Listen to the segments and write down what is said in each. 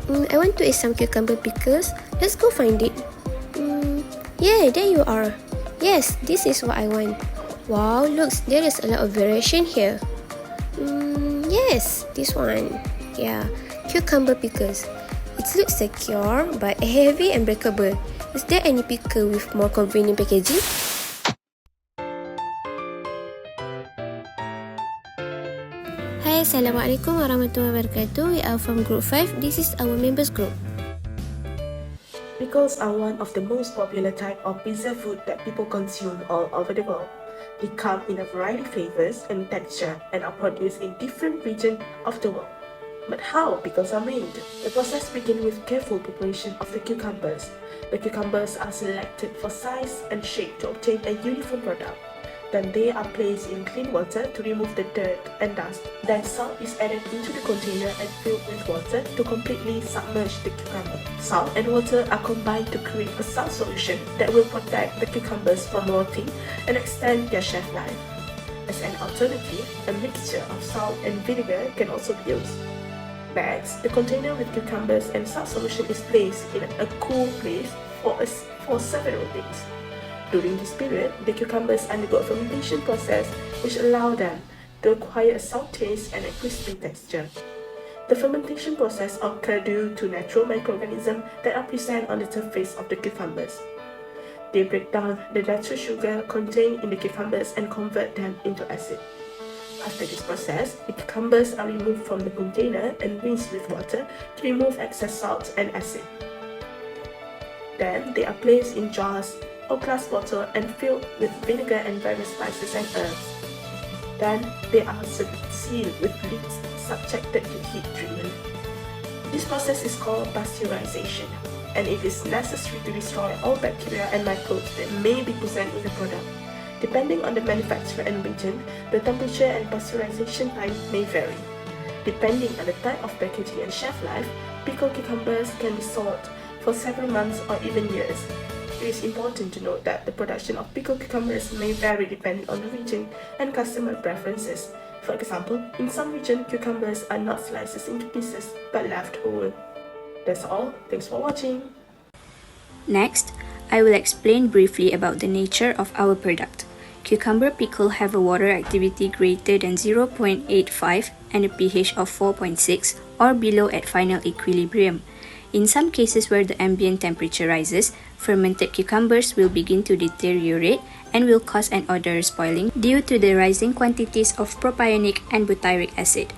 I want to eat some cucumber pickles. Let's go find it. Yeah, there you are. Yes, this is what I want. Wow, looks, there is a lot of variation here. Yes, this one. Yeah, cucumber pickles. It looks secure but heavy and breakable. Is there any pickle with more convenient packaging? Hai, Assalamualaikum warahmatullahi wabarakatuh. We are from Group 5. This is our members group. Pickles are one of the most popular type of pizza food that people consume all over the world. They come in a variety of flavors and texture and are produced in different regions of the world. But how pickles are made? The process begins with careful preparation of the cucumbers. The cucumbers are selected for size and shape to obtain a uniform product. Then they are placed in clean water to remove the dirt and dust. Then salt is added into the container and filled with water to completely submerge the cucumber. Salt and water are combined to create a salt solution that will protect the cucumbers from rotting and extend their shelf life. As an alternative, a mixture of salt and vinegar can also be used. Next, the container with cucumbers and salt solution is placed in a cool place for several days. During this period, the cucumbers undergo a fermentation process which allows them to acquire a sour taste and a crispy texture. The fermentation process occurs due to natural microorganisms that are present on the surface of the cucumbers. They break down the natural sugar contained in the cucumbers and convert them into acid. After this process, the cucumbers are removed from the container and rinsed with water to remove excess salt and acid. Then they are placed in jars or glass bottle and filled with vinegar and various spices and herbs. Then they are sealed with lids subjected to heat treatment. This process is called pasteurization, and it is necessary to destroy all bacteria and microbes that may be present in the product. Depending on the manufacturer and region, the temperature and pasteurization time may vary. Depending on the type of packaging and shelf life, pickled cucumbers can be sold for several months or even years. It is important to note that the production of pickled cucumbers may vary depending on the region and customer preferences. For example, in some regions, cucumbers are not sliced into pieces but left whole. That's all. Thanks for watching. Next, I will explain briefly about the nature of our product. Cucumber pickle have a water activity greater than 0.85 and a pH of 4.6 or below at final equilibrium. In some cases where the ambient temperature rises, fermented cucumbers will begin to deteriorate and will cause an odor spoiling due to the rising quantities of propionic and butyric acid.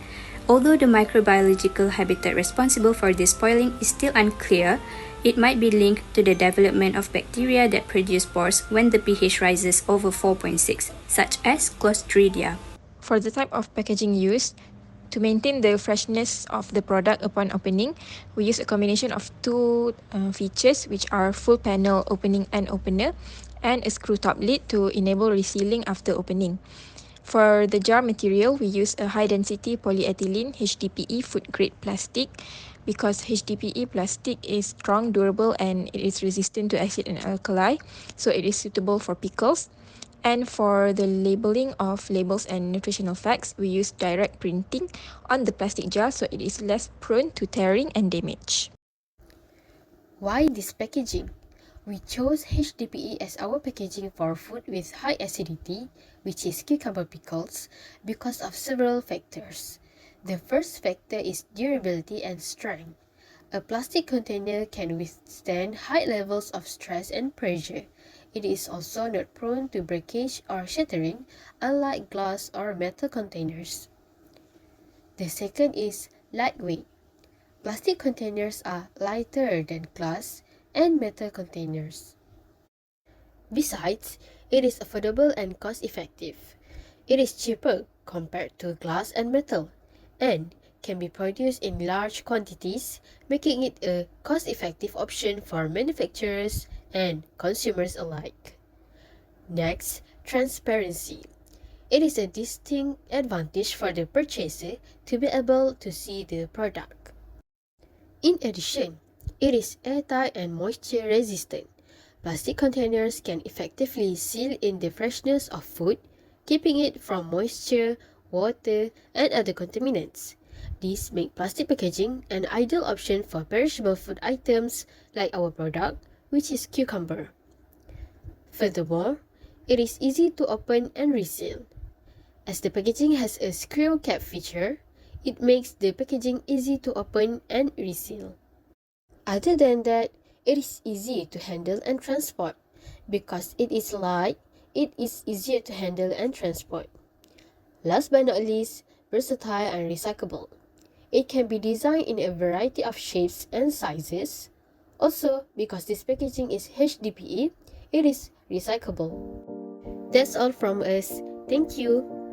Although the microbiological habitat responsible for this spoiling is still unclear, it might be linked to the development of bacteria that produce spores when the pH rises over 4.6, such as Clostridia. For the type of packaging used, to maintain the freshness of the product upon opening, we use a combination of two features, which are full panel opening and opener and a screw top lid to enable resealing after opening. For the jar material, we use a high-density polyethylene HDPE food-grade plastic because HDPE plastic is strong, durable, and it is resistant to acid and alkali, so it is suitable for pickles. And for the labeling of labels and nutritional facts, we use direct printing on the plastic jar so it is less prone to tearing and damage. Why this packaging? We chose HDPE as our packaging for food with high acidity, which is cucumber pickles, because of several factors. The first factor is durability and strength. A plastic container can withstand high levels of stress and pressure. It is also not prone to breakage or shattering, unlike glass or metal containers. The second is lightweight. Plastic containers are lighter than glass and metal containers. Besides, it is affordable and cost-effective. It is cheaper compared to glass and metal, and can be produced in large quantities, making it a cost-effective option for manufacturers and consumers alike. Next, transparency. It is a distinct advantage for the purchaser to be able to see the product. In addition, it is airtight and moisture resistant. Plastic containers can effectively seal in the freshness of food, keeping it from moisture, water, and other contaminants. This makes plastic packaging an ideal option for perishable food items like our product, which is cucumber. Furthermore, it is easy to open and reseal. As the packaging has a screw cap feature, it makes the packaging easy to open and reseal. Other than that, it is easy to handle and transport. Because it is light, it is easier to handle and transport. Last but not least, versatile and recyclable. It can be designed in a variety of shapes and sizes. Also, because this packaging is HDPE, it is recyclable. That's all from us. Thank you.